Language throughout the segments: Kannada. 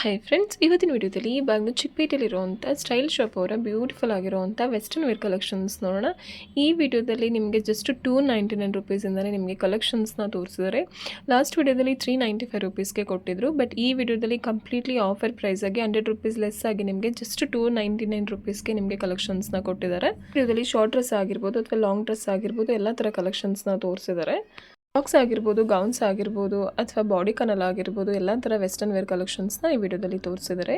ಹಾಯ್ ಫ್ರೆಂಡ್ಸ್, ಇವತ್ತಿನ ವಿಡಿಯೋದಲ್ಲಿ ಈ ಬ್ಯಾಗ್ನ ಚಿಕ್ಕಪೇಟೆಯಲ್ಲಿರುವಂಥ ಸ್ಟೈಲ್ ಶಾಪ್ ಅವರ ಬ್ಯೂಟಿಫುಲ್ ಆಗಿರುವಂಥ ವೆಸ್ಟರ್ನ್ ವೇರ್ ಕಲೆಕ್ಷನ್ಸ್ ನೋಡೋಣ. ಈ ವಿಡಿಯೋದಲ್ಲಿ ನಿಮಗೆ ಜಸ್ಟ್ 299 ರುಪೀಸಿಂದಲೇ ನಿಮಗೆ ಕಲೆಕ್ಷನ್ಸ್ನ ತೋರಿಸಿದ್ದಾರೆ. ಲಾಸ್ಟ್ ವಿಡಿಯೋದಲ್ಲಿ 395 ರುಪೀಸ್ಗೆ ಕೊಟ್ಟಿದ್ರು. ಬಟ್ ಈ ವಿಡಿಯೋದಲ್ಲಿ ಕಂಪ್ಲೀಟ್ಲಿ ಆಫರ್ ಪ್ರೈಸಾಗಿ 100 ರುಪೀಸ್ ಲೆಸ್ ಆಗಿ ನಿಮಗೆ ಜಸ್ಟ್ 299 ರುಪೀಸ್ಗೆ ನಿಮಗೆ ಕಲೆಕ್ಷನ್ಸ್ನ ಕೊಟ್ಟಿದ್ದಾರೆ. ವಿಡಿಯೋದಲ್ಲಿ ಶಾರ್ಟ್ ಡ್ರೆಸ್ ಆಗಿರ್ಬೋದು ಅಥವಾ ಲಾಂಗ್ ಡ್ರೆಸ್ ಆಗಿರ್ಬೋದು ಎಲ್ಲ ಥರ ಕಲೆಕ್ಷನ್ಸ್ನ ತೋರಿಸಿದ್ದಾರೆ. ಫ್ರಾಕ್ಸ್ ಆಗಿರ್ಬೋದು, ಗೌನ್ಸ್ ಆಗಿರ್ಬೋದು ಅಥವಾ ಬಾಡಿ ಕನಲ್ ಆಗಿರ್ಬೋದು ಎಲ್ಲ ಥರ ವೆಸ್ಟರ್ನ್ ವೇರ್ ಕಲೆಕ್ಷನ್ಸ್ನ ಈ ವಿಡಿಯೋದಲ್ಲಿ ತೋರಿಸಿದ್ದಾರೆ.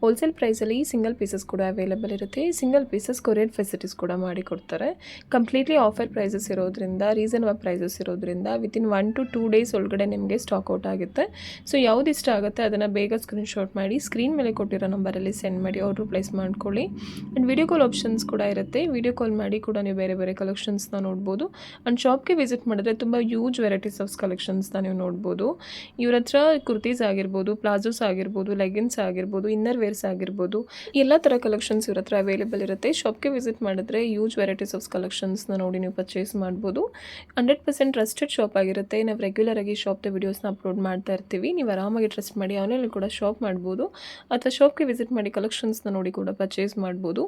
ಹೋಲ್ಸೇಲ್ ಪ್ರೈಸಲ್ಲಿ ಸಿಂಗಲ್ ಪೀಸಸ್ ಕೂಡ ಅವೈಲೇಬಲ್ ಇರುತ್ತೆ. ಸಿಂಗಲ್ ಪೀಸಸ್ ಕೊರಿಯರ್ ಫೆಸಿಲಿಟೀಸ್ ಕೂಡ ಮಾಡಿ ಕೊಡ್ತಾರೆ. ಕಂಪ್ಲೀಟ್ಲಿ ಆಫರ್ ಪ್ರೈಸಸ್ ಇರೋದ್ರಿಂದ, ರೀಸನಬಲ್ ಪ್ರೈಸಸ್ ಇರೋದ್ರಿಂದ ವಿತಿನ್ 1 to 2 ಡೇಸ್ ಒಳಗಡೆ ನಿಮಗೆ ಸ್ಟಾಕ್ ಔಟ್ ಆಗುತ್ತೆ. ಸೊ ಯಾವ್ದು ಇಷ್ಟ ಆಗುತ್ತೆ ಅದನ್ನು ಬೇಗ ಸ್ಕ್ರೀನ್ಶಾಟ್ ಮಾಡಿ ಸ್ಕ್ರೀನ್ ಮೇಲೆ ಕೊಟ್ಟಿರೋ ನಂಬರಲ್ಲಿ ಸೆಂಡ್ ಮಾಡಿ ಆರ್ಡ್ರ್ ಪ್ಲೇಸ್ ಮಾಡ್ಕೊಳ್ಳಿ. ಆ್ಯಂಡ್ ವಿಡಿಯೋ ಕಾಲ್ ಆಪ್ಷನ್ಸ್ ಕೂಡ ಇರುತ್ತೆ. ವಿಡಿಯೋ ಕಾಲ್ ಮಾಡಿ ಕೂಡ ನೀವು ಬೇರೆ ಬೇರೆ ಕಲೆಕ್ಷನ್ಸ್ನ ನೋಡ್ಬೋದು. ಆ್ಯಂಡ್ ಶಾಪ್ಗೆ ವಿಸಿಟ್ ಮಾಡಿದ್ರೆ ತುಂಬ ಯೂಜ್ ವೆರೈಟೀಸ್ ಆಫ್ ಕಲೆಕ್ಷನ್ಸ್ನ ನೀವು ನೋಡ್ಬೋದು. ಇವ್ರ ಹತ್ರ ಕುರ್ತೀಸ್ ಆಗಿರ್ಬೋದು, ಪ್ಲಾಜೋಸ್ ಆಗಿರ್ಬೋದು, ಲೆಗಿನ್ಸ್ ಆಗಿರ್ಬೋದು, ಇನ್ನರ್ ವೇರ್ಸ್ ಆಗಿರ್ಬೋದು ಎಲ್ಲ ಥರ ಕಲೆಕ್ಷನ್ಸ್ ಇವ್ರ ಹತ್ರ ಅವೈಲೇಬಲ್ ಇರುತ್ತೆ. ಶಾಪ್ಗೆ ವಿಸಿಟ್ ಮಾಡಿದ್ರೆ ಯೂಜ್ ವೆರೈಟೀಸ್ ಆಫ್ ಕಲೆಕ್ಷನ್ಸ್ನ ನೋಡಿ ನೀವು ಪರ್ಚೇಸ್ ಮಾಡ್ಬೋದು. 100% ಟ್ರಸ್ಟೆಡ್ ಶಾಪ್ ಆಗಿರುತ್ತೆ. ನಾವು ರೆಗ್ಯುಲರ್ ಆಗಿ ಶಾಪ್ದ ವಿಡಿಯೋಸ್ನ ಅಪ್ಲೋಡ್ ಮಾಡ್ತಾ ಇರ್ತೀವಿ. ನೀವು ಆರಾಮಾಗಿ ಟ್ರಸ್ಟ್ ಮಾಡಿ ಆನ್ಲೈನಲ್ಲಿ ಕೂಡ ಶಾಪ್ ಮಾಡ್ಬೋದು ಅಥವಾ ಶಾಪ್ಗೆ ವಿಸಿಟ್ ಮಾಡಿ ಕಲೆಕ್ಷನ್ಸ್ನ ನೋಡಿ ಕೂಡ ಪರ್ಚೇಸ್ ಮಾಡ್ಬೋದು.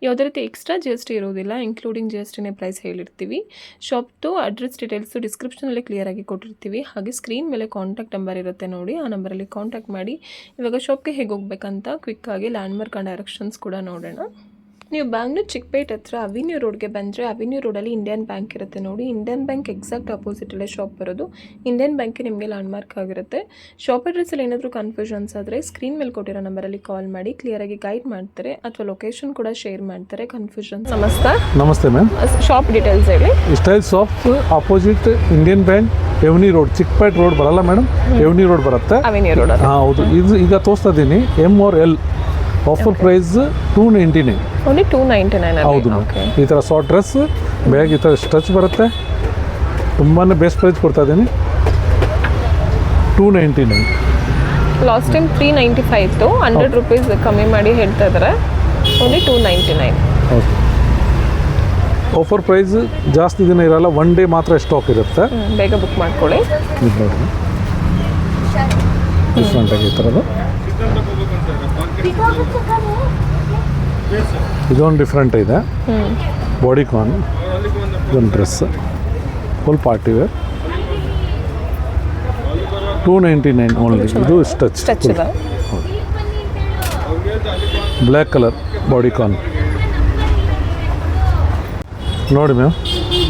ಯಾವುದೇ ರೀತಿ ಎಕ್ಸ್ಟ್ರಾ GST ಇರೋದಿಲ್ಲ, ಇನ್ಕ್ಲೂಡಿಂಗ್ GSTನೇ ಪ್ರೈಸ್ ಹೇಳಿರ್ತೀವಿ. ಶಾಪ್ದು ಅಡ್ರೆಸ್ ಡೀಟೇಲ್ಸು ಡಿಸ್ಕ್ರಿಪ್ಷನಲ್ಲಿ ಕ್ಲಿಯರ್ ಆಗಿ ಕೊಟ್ಟಿರ್ತೀವಿ. ಹಾಗೆ ಸ್ಕ್ರೀನ್ ಮೇಲೆ ಕಾಂಟ್ಯಾಕ್ಟ್ ನಂಬರ್ ಇರುತ್ತೆ ನೋಡಿ, ಆ ನಂಬರಲ್ಲಿ ಕಾಂಟ್ಯಾಕ್ಟ್ ಮಾಡಿ. ಇವಾಗ ಶಾಪ್ಗೆ ಹೇಗೆ ಹೋಗ್ಬೇಕಂತ ಕ್ವಿಕ್ಕಾಗಿ ಲ್ಯಾಂಡ್ಮಾರ್ಕ್ ಆ್ಯಂಡ್ ಡೈರೆಕ್ಷನ್ಸ್ ಕೂಡ ನೋಡೋಣ. ನೀವು ಬ್ಯಾಂಗ್ಳೂರು ಚಿಕ್ಕಪೇಟೆ ಹತ್ರ ಅವಿನ್ಯೂ ರೋಡ್ಗೆ ಬಂದರೆ ಅವಿನ್ಯೂ ರೋಡಲ್ಲಿ ಇಂಡಿಯನ್ ಬ್ಯಾಂಕ್ ಇರುತ್ತೆ ನೋಡಿ. ಇಂಡಿಯನ್ ಬ್ಯಾಂಕ್ ಎಕ್ಸಾಕ್ಟ್ ಅಪೋಸಿಟಲ್ಲೇ ಶಾಪ್ ಬರೋದು. ಇಂಡಿಯನ್ ಬ್ಯಾಂಕ್ ನಿಮಗೆ ಲ್ಯಾಂಡ್ಮಾರ್ಕ್ ಆಗಿರುತ್ತೆ. ಶಾಪ್ ಅಡ್ರೆಸ್ಸಲ್ಲಿ ಏನಾದರೂ ಕನ್ಫ್ಯೂಷನ್ಸ್ ಆದರೆ ಸ್ಕ್ರೀನ್ ಮೇಲೆ ಕೊಟ್ಟಿರೋ ನಂಬರಲ್ಲಿ ಕಾಲ್ ಮಾಡಿ ಕ್ಲಿಯರಾಗಿ ಗೈಡ್ ಮಾಡ್ತಾರೆ ಅಥವಾ ಲೊಕೇಶನ್ ಕೂಡ ಶೇರ್ ಮಾಡ್ತಾರೆ. ಕನ್ಫ್ಯೂಷನ್ ನಮಸ್ತೆ ಮ್ಯಾಮ್. ಶಾಪ್ ಡೀಟೇಲ್ಸ್ ಹೇಳಿ. Style shop opposite Indian Bank, Avenue Road, Chickpete road ಬರಲ್ಲ ಮೇಡಮ್, ಎವ್ನಿ ರೋಡ್ ಬರುತ್ತೆ. Avenue Road. ಹೌದು. ಇದು ಈಗ ತೋರಿಸ್ತಾ ಇದ್ದೀನಿ M or L. Offer price 299. Only 299. ಹೌದು ಮ್ಯಾಮ್. ಈ ಥರ ಶಾರ್ಟ್ ಡ್ರೆಸ್, ಬ್ಯಾಗ್ ಈ ಥರ ಸ್ಟ್ರೆಚ್ ಬರುತ್ತೆ. ತುಂಬಾ ಬೆಸ್ಟ್ ಪ್ರೈಸ್ ಕೊಡ್ತಾ ಇದ್ದೀನಿ, 299. ಲಾಸ್ಟ್ ಟೈಮ್ 395 ಇತ್ತು, 100 ರುಪೀಸ್ ಕಮ್ಮಿ ಮಾಡಿ ಹೇಳ್ತಾ ಇದ್ದಾರೆ. ಓನ್ಲಿ 299. ಹೌದು. ಆಫರ್ ಪ್ರೈಸ್ ಜಾಸ್ತಿ ದಿನ ಇರಲ್ಲ, 1 ಡೇ ಮಾತ್ರ ಸ್ಟಾಕ್ ಇರುತ್ತೆ. ಬೇಗ ಬುಕ್ ಮಾಡ್ಕೊಳ್ಳಿ. ಇದು ನೋಡಿ ಡಿಫ್ರೆಂಟಾಗಿ ಈ ಥರದ್ದು. ಇದೊಂದು ಡಿಫ್ರೆಂಟ್ ಇದೆ, ಬಾಡಿ ಕಾನ್. ಇದೊಂದು dress full party wear, 299 only. ಇದು ಸ್ಟಚ್ ಇದೆ. ಬ್ಲ್ಯಾಕ್ ಕಲರ್ ಬಾಡಿ ಕಾನ್ ನೋಡಿ ಮ್ಯಾಮ್.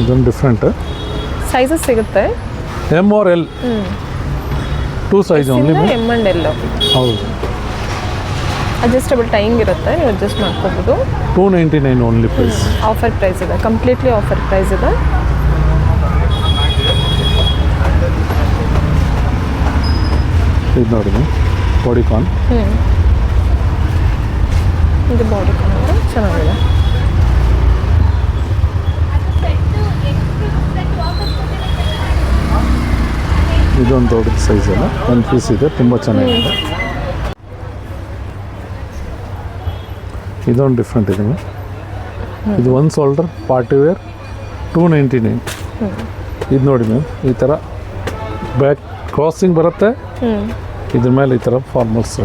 ಇದೊಂದು ಡಿಫ್ರೆಂಟ್ ಸೈಜಸ್ ಸಿಗುತ್ತೆ. M or L, 2 size only. M and L. ಹೌದು. ಅಡ್ಜಸ್ಟಬಲ್ ಟೈಮ್ ಇರುತ್ತೆ, ನೀವು ಅಡ್ಜಸ್ಟ್ ಮಾಡ್ಕೋಬೋದು. 299 ಓನ್ಲಿ ಪ್ರೈಸ್. ಆಫರ್ ಪ್ರೈಸ್ ಇದೆ, ಕಂಪ್ಲೀಟ್ಲಿ ಆಫರ್ ಪ್ರೈಸ್ ಇದೆ. ಇದು ನೋಡಿ ಮ್ಯಾಮ್, ಬಾಡಿ ಕಾನ್. ಇದು ಬಾಡಿ ಕಾನ್ ಅಂದರೆ ಚೆನ್ನಾಗಿದೆ. ಇದೊಂದು ದೊಡ್ಡ ಸೈಜ್ ಅಲ್ಲ, 1 ಪೀಸ್ ಇದೆ, ತುಂಬ ಚೆನ್ನಾಗಿದೆ. ಇದೊಂದು ಡಿಫ್ರೆಂಟ್ ಇದೆ ಮ್ಯಾಮ್. ಇದು 1 ಶೋಲ್ಡರ್ ಪಾರ್ಟಿ ವೇರ್, 299. ಇದು ನೋಡಿ ಮ್ಯಾಮ್, ಈ ಥರ ಬ್ಯಾಕ್ ಕ್ರಾಸಿಂಗ್ ಬರುತ್ತೆ. ಇದ್ರ ಮೇಲೆ ಈ ಥರ ಫಾರ್ಮಲ್ಸ್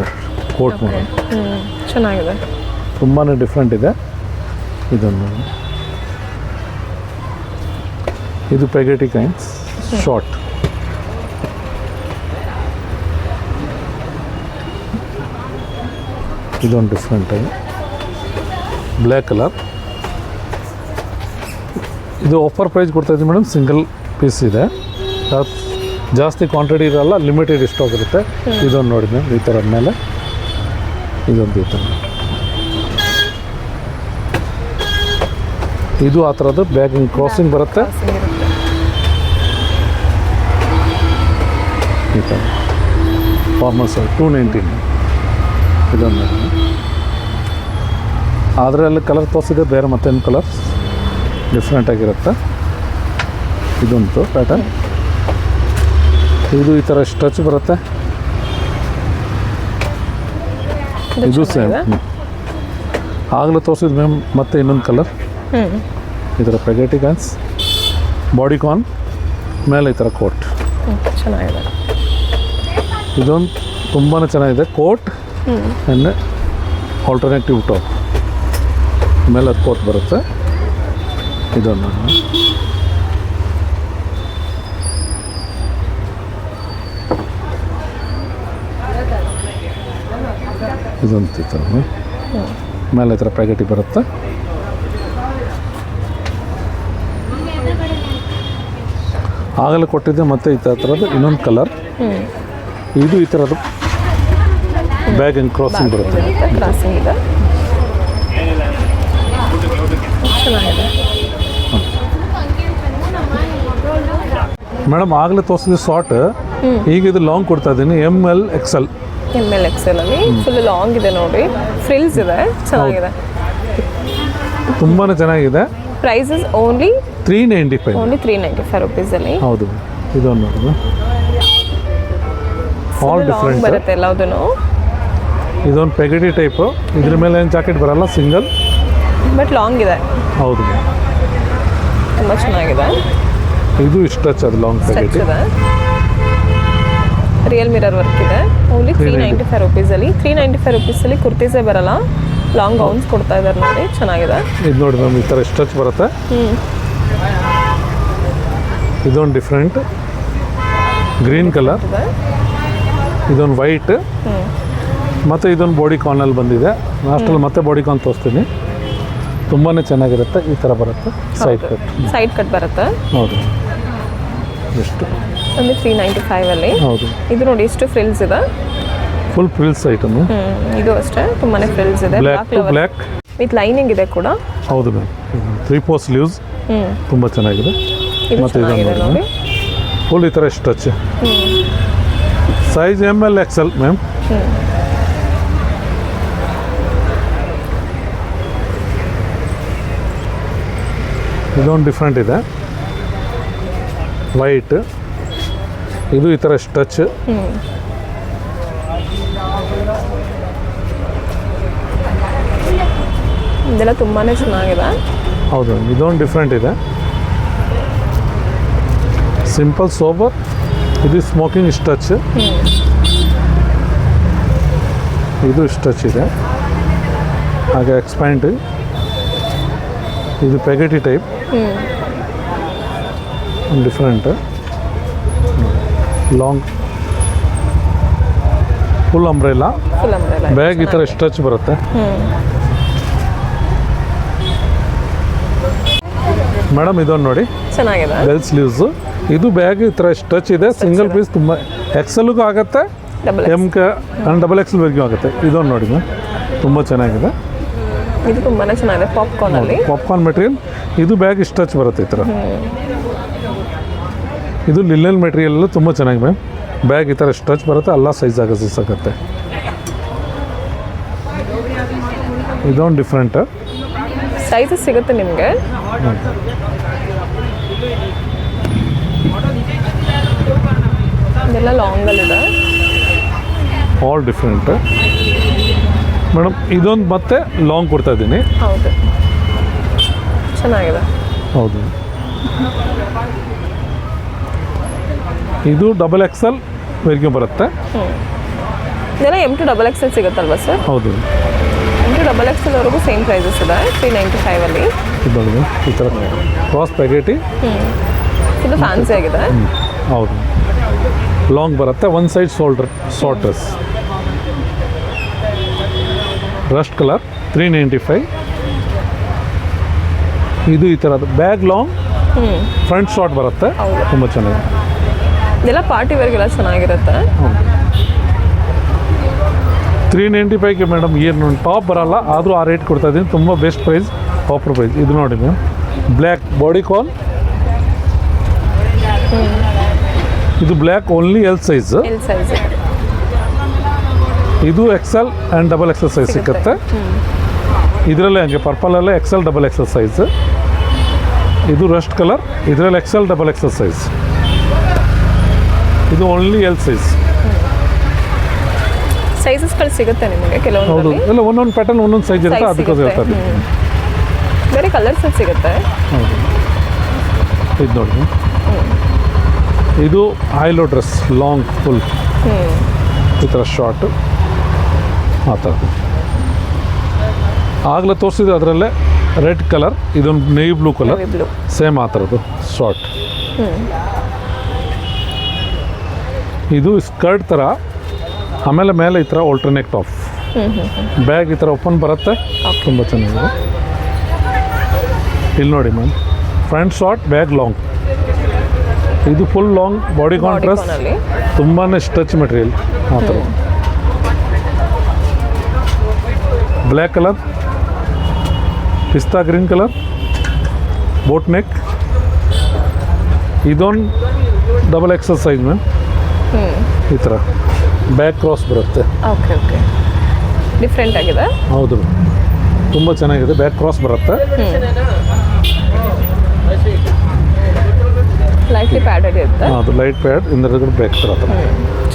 ಕೋಟ್ ಮಾಡೋದು ಚೆನ್ನಾಗಿದೆ, ತುಂಬಾ ಡಿಫ್ರೆಂಟ್ ಇದೆ. ಇದೊಂದು, ಇದು ಪೆಗೆಟಿ ಕೈನ್ಸ್ ಶಾರ್ಟ್. ಇದೊಂದು ಡಿಫ್ರೆಂಟ್ ಆಗಿ ಬ್ಲ್ಯಾಕ್ ಕಲರ್. ಇದು ಆಫರ್ ಪ್ರೈಸ್ ಕೊಡ್ತಾಯಿದ್ದೀವಿ ಮೇಡಮ್. ಸಿಂಗಲ್ ಪೀಸ್ ಇದೆ, ಜಾಸ್ತಿ ಕ್ವಾಂಟಿಟಿ ಇರಲ್ಲ, ಲಿಮಿಟೆಡ್ ಸ್ಟಾಕ್ ಇರುತ್ತೆ. ಇದೊಂದು ನೋಡಿ ಮ್ಯಾಮ್, ಈ ಥರ ಮೇಲೆ ಇದೊಂದು ಈ ಥರ. ಇದು ಆ ಥರದ್ದು ಬ್ಯಾಗ್ ಕ್ರಾಸಿಂಗ್ ಬರುತ್ತೆ. ಈ ಥರ ಫಾರ್ಮಲ್ಸ್ 299. ಇದೊಂದು ಆದರೆ ಅಲ್ಲಿ ಕಲರ್ ತೋರಿಸಿದೆ ಬೇರೆ, ಮತ್ತೇನು ಕಲರ್ ಡಿಫ್ರೆಂಟಾಗಿರುತ್ತೆ. ಇದೊಂದು ಪ್ಯಾಟರ್ನ್, ಇದು ಈ ಥರ ಸ್ಟ್ರೆಚ್ ಬರುತ್ತೆ. ಇದು ಸೇಮ್ ಆಗಲೇ ತೋರಿಸಿದ ಮ್ಯಾಮ್. ಮತ್ತೆ ಇನ್ನೊಂದು ಕಲರ್, ಈ ಥರ ಪೆಗೆಟಿ ಕಾನ್ಸ್, ಬಾಡಿ ಕಾನ್ ಮೇಲೆ ಈ ಥರ ಕೋಟ್. ಚೆನ್ನಾಗಿದೆ. ಇದೊಂದು ತುಂಬಾ ಚೆನ್ನಾಗಿದೆ. ಕೋಟ್ ಆ್ಯಂಡ್ ಆಲ್ಟರ್ನೇಟಿವ್ ಟಾಪ್ ಮೇಲೆ ಅದು ಕೋಟ್ ಬರುತ್ತೆ. ಇದೊಂದು ಇದೊಂದು ಈ ಥರ ಮೇಲೆ ಈ ಥರ ಪ್ಯಾಕೆಟಿಗೆ ಬರುತ್ತೆ. ಆಗಲೇ ಕೊಟ್ಟಿದ್ದೆ ಮತ್ತು ಈ ಥರದ್ದು ಇನ್ನೊಂದು ಕಲರ್. ಇದು ಈ ಥರದ್ದು ಬ್ಯಾಗ್ ಆ್ಯಂಡ್ ಕ್ರಾಸಿಂಗ್ ಬರುತ್ತೆ. ಕ್ರಾಸಿಂಗ್ ಇದೆ, ಚೆನ್ನಾಗಿದೆ. ಮೇಡಮ್ ಆಗಲೇ ತೋರಿಸಿದ ಶಾರ್ಟ್, ಈಗ ಇದು ಲಾಂಗ್ ಕೊಡ್ತಾ ಇದ್ದೀನಿ. ML XL ಅಲ್ಲಿ ಫುಲ್ ಲಾಂಗ್ ಇದೆ ನೋಡಿ, ಫ್ರಿಲ್ಸ್ ಇದೆ, ಚೆನ್ನಾಗಿದೆ. ತುಂಬಾ ಚೆನ್ನಾಗಿದೆ. ಪ್ರೈಸ್ ಇಸ್ ಓನ್ಲಿ 395 rupees ಅಲ್ಲಿ. ಹೌದು, ಇದೊಂದು ಆಲ್ ಡಿಫ್ರೆಂಟ್ ಬರುತ್ತೆ ಎಲ್ಲದೂ. ಇದೊಂದು ಪೆಗಡಿ ಟೈಪು. ಇದ್ರ ಮೇಲೆ ಏನು ಜಾಕೆಟ್ ಬರಲ್ಲ, ಸಿಂಗಲ್ ಬಟ್ ಲಾಂಗ್ ಇದೆ. ಹೌದು, ತುಂಬ ಚೆನ್ನಾಗಿದೆ. ಇದು ಇಷ್ಟ ಅದು ಲಾಂಗ್ ಪೆಗಡಿ. ರಿಯಲ್ ಮಿರರ್ ವರ್ಕ್ ಇದೆ. ಓನ್ಲಿ 395 rupees ಅಲ್ಲಿ. 395 rupees ಅಲ್ಲಿ ಕುರ್ತೀಸೇ ಬರಲ್ಲ, ಲಾಂಗ್ ಗೌನ್ಸ್ ಕೊಡ್ತಾ ಇದ್ದಾರೆ ನೋಡಿ, ಚೆನ್ನಾಗಿದೆ. ಇದು ನೋಡಿ ಮ್ಯಾಮ್, ಈ ಥರ ಸ್ಟಚ್ ಬರುತ್ತೆ. ಇದೊಂದು ಡಿಫ್ರೆಂಟ್ ಗ್ರೀನ್ ಕಲರ್, ಇದೊಂದು ವೈಟ್, ಮತ್ತು ಇದೊಂದು ಬಾಡಿ ಕಾನಲ್ಲಿ ಬಂದಿದೆ. ಲಾಸ್ಟಲ್ಲಿ ಮತ್ತೆ ಬಾಡಿ ಕಾನ್ ತೋರಿಸ್ತೀನಿ. ತುಂಬಾ ಚೆನ್ನಾಗಿರುತ್ತೆ. ಈ ಥರ ಬರುತ್ತೆ, ಸೈಡ್ ಕಟ್ ಬರುತ್ತೆ. ಹೌದು, ಎಷ್ಟು ಅಂದರೆ 395 ಅಲ್ಲಿ. ಹೌದು, ಇದು ನೋಡಿ ಎಷ್ಟು ಫ್ರಿಲ್ಸ್ ಇದೆ, ಫುಲ್ ಫ್ರಿಲ್ಸ್ ಐಟಮ್. ಇದು ಅಷ್ಟೇ ತುಂಬಾ ಫ್ರಿಲ್ಸ್ ಇದೆ. ಬ್ಲ್ಯಾಕ್ ವಿತ್ ಲೈನಿಂಗ್ ಇದೆ ಕೂಡ. ಹೌದು ಮ್ಯಾಮ್, 3/4 ಸ್ಲೀವ್ಸ್ ತುಂಬ ಚೆನ್ನಾಗಿದೆ. ಮತ್ತು ಇದನ್ನು ನೋಡಿ ಫುಲ್ ಈ ಥರ ಸ್ಟಚ್. Size ML XL ma'am. ಇದೊಂದು ಡಿಫ್ರೆಂಟ್ ಇದೆ, ವೈಟ್. ಇದು ಈ ಥರ ಸ್ಟಚ್. ಇದೆಲ್ಲ ತುಂಬಾ ಚೆನ್ನಾಗಿದೆ. ಹೌದು, ಇದೊಂದು ಡಿಫ್ರೆಂಟ್ ಇದೆ, ಸಿಂಪಲ್ ಸೋಬರ್. ಇದು ಸ್ಮೋಕಿಂಗ್ ಸ್ಟಚ್. ಇದು ಸ್ಟಚ್ ಇದೆ, ಹಾಗೆ ಎಕ್ಸ್ಪ್ಯಾಂಡ್. ಇದು Peggotty type, different long full umbrella bag. ಈ ಥರ ಸ್ಟಚ್ ಬರುತ್ತೆ. ಮೇಡಮ್ ಇದೊಂದು ನೋಡಿ, ಚೆನ್ನಾಗಿದೆ, ಬೆಲ್ ಸ್ಲೀವ್ಸು. ಇದು ಬ್ಯಾಗ್ ಈ ಥರ ಸ್ಟಚ್ ಇದೆ, ಸಿಂಗಲ್ ಪೀಸ್. ತುಂಬ XLಗೂ ಆಗುತ್ತೆ, MK ಡಬಲ್ XLವರೆಗೂ ಆಗುತ್ತೆ. ಇದೊಂದು ನೋಡಿ ಮ್ಯಾಮ್, ತುಂಬ ಚೆನ್ನಾಗಿದೆ. ಇದು ತುಂಬಾ ಚೆನ್ನಾಗಿದೆ, ಪಾಪ್ಕಾರ್ನ್ ಮೆಟೀರಿಯಲ್. ಇದು ಬ್ಯಾಗ್ ಸ್ಟಚ್ ಬರುತ್ತೆ ಈ ಥರ. ಇದು ಲಿನೆನ್ ಮೆಟೀರಿಯಲ್ ತುಂಬ ಚೆನ್ನಾಗಿ ಮ್ಯಾಮ್. ಬ್ಯಾಗ್ ಈ ಥರ ಸ್ಟಚ್ ಬರುತ್ತೆ, ಎಲ್ಲ ಸೈಜ್ ಆಗುತ್ತೆ. ಇದೊಂದು ಡಿಫ್ರೆಂಟ್ ಸೈಜಸ್ ಸಿಗುತ್ತೆ ನಿಮಗೆ. ಇದೆಲ್ಲ ಲಾಂಗಲ್ಲಿದೆ, ಆಲ್ ಡಿಫ್ರೆಂಟ್ ಮೇಡಮ್. ಇದೊಂದು ಮತ್ತೆ ಲಾಂಗ್ ಕೊಡ್ತಾ ಇದ್ದೀನಿ. ಹೌದು, ಚೆನ್ನಾಗಿದೆ. ಹೌದು, ಇದು ಡಬಲ್ XL ವರೆಗೂ ಬರುತ್ತೆ. ಇದೆಲ್ಲ M to XXL ಸಿಗುತ್ತಲ್ವಾ ಸರ್? ಹೌದು, M to XXL ವರೆಗೂ ಸೇಮ್ ಪ್ರೈಸಸ್ ಇದೆ 395 ಅಲ್ಲಿ. ಇದೊಂದು ಈ ಥರ ಕ್ರಾಸ್ ಪ್ಯಾಕೆಟಿ. ಇದು ಫ್ಯಾನ್ಸಿ ಆಗಿದೆ. ಹೌದು, ಲಾಂಗ್ ಬರುತ್ತೆ, one side shoulders. Rust colour 395. ಇದು ಈ ಥರದ್ದು ಬ್ಯಾಗ್ ಲಾಂಗ್, ಫ್ರಂಟ್ ಶಾರ್ಟ್ ಬರುತ್ತೆ, ತುಂಬ ಚೆನ್ನಾಗಿದೆ. ಇದೆಲ್ಲ ಪಾರ್ಟಿ ವೇರ್ಗೆಲ್ಲ ಚೆನ್ನಾಗಿರುತ್ತೆ. 395ಗೆ ಮೇಡಮ್. ಏನು ಟಾಪ್ ಬರಲ್ಲ, ಆದರೂ ಆ ರೇಟ್ ಕೊಡ್ತಾ ಇದ್ದೀನಿ. ತುಂಬ ಬೆಸ್ಟ್ ಪ್ರೈಸ್, ಆಫರ್ ಪ್ರೈಸ್. ಇದು ನೋಡಿ ಮ್ಯಾಮ್, ಬ್ಲ್ಯಾಕ್ ಬಾಡಿ ಕಾಲ್. ಇದು ಬ್ಲ್ಯಾಕ್ ಓನ್ಲಿ L ಸೈಜ್. ಇದು XL and double XL size ಸಿಗುತ್ತೆ. ಇದರಲ್ಲೇ ಹಂಗೆ ಪರ್ಪಲಲ್ಲೇ XL ಡಬಲ್ XL ಸೈಜ್. ಇದು ರಸ್ಟ್ ಕಲರ್, ಇದರಲ್ಲಿ XL ಡಬಲ್ XL ಸೈಜ್. ಇದು ಓನ್ಲಿ L ಸೈಜ್. ಸೈಜಸ್ಗಳು ಸಿಗುತ್ತೆ ನಿಮಗೆ ಕೆಲವೊಂದು. ಹೌದು, ಎಲ್ಲ ಒಂದೊಂದು ಪ್ಯಾಟರ್ನ್ ಒಂದೊಂದು ಸೈಜ್ ಇರುತ್ತೆ, ಅದಕ್ಕೋಸ್ಕರ ಹೇಳ್ತಾರೆ. ಬೇರೆ ಕಲರ್ಸ್ ಸಿಗುತ್ತೆ. ಹೌದು, ಇದು ನೋಡಿ, ಇದು ಹೈಲೋ ಡ್ರೆಸ್ ಲಾಂಗ್ ಫುಲ್ ಈ ಥರ ಶಾರ್ಟ್. ಆ ಥರ. ಆಗಲೇ ತೋರಿಸಿದ್ದು ಅದರಲ್ಲೇ ರೆಡ್ ಕಲರ್, ಇದೊಂದು navy blue colour, Navy blue. Same ಆ ಥರದ್ದು ಶಾರ್ಟ್. ಇದು ಸ್ಕರ್ಟ್ ಥರ, ಆಮೇಲೆ ಮೇಲೆ ಈ ಥರ ಆಲ್ಟರ್ನೇಟ್ ಟಾಪ್. ಬ್ಯಾಗ್ ಈ ಥರ ಓಪನ್ ಬರುತ್ತೆ, ತುಂಬ ಚೆನ್ನಾಗಿದೆ. ಇಲ್ಲಿ ನೋಡಿ ma'am, front short, bag long. ಇದು ಫುಲ್ ಲಾಂಗ್, ಬಾಡಿ ಕಾಂಟ್ರಾಸ್ಟ್, Bodycon-ಅಲ್ಲಿ. ತುಂಬಾ ಸ್ಟ್ರೆಚ್ ಮೆಟೀರಿಯಲ್ ಆ ಥರ. ಬ್ಲ್ಯಾಕ್ ಕಲರ್, ಪಿಸ್ತಾ ಗ್ರೀನ್ ಕಲರ್, ಬೋಟ್ ನೆಕ್. ಇದೊಂದು ಡಬಲ್ ಎಕ್ಸಲ್ ಸೈಜ್ ಮ್ಯಾಮ್. ಈ ಥರ ಬ್ಯಾಕ್ ಕ್ರಾಸ್ ಬರುತ್ತೆ. ಓಕೆ ಓಕೆ, ಡಿಫ್ರೆಂಟ್ ಆಗಿದೆ. ಹೌದು, ತುಂಬ ಚೆನ್ನಾಗಿದೆ. ಬ್ಯಾಕ್ ಕ್ರಾಸ್ ಬರುತ್ತೆ. ಲೈಟ್ಲಿ ಪ್ಯಾಡೆಡ್ ಇರುತ್ತೆ. ಅದು ಲೈಟ್ ಪ್ಯಾಡ್, ಹಿಂದ್ಗಡೆ ಬ್ಯಾಕ್ ಥರ.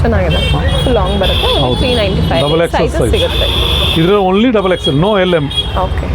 ಚೆನ್ನಾಗಿದೆ, ಫುಲ್ ಲಾಂಗ್ ಬರುತ್ತೆ. ಹೌದು. 395 ಡಬಲ್ ಎಕ್ಸಲ್ ಸೈಜಸ್ ಸೈಜ್ ಸಿಗುತ್ತೆ. ಇದರ only double XL, no LM. Okay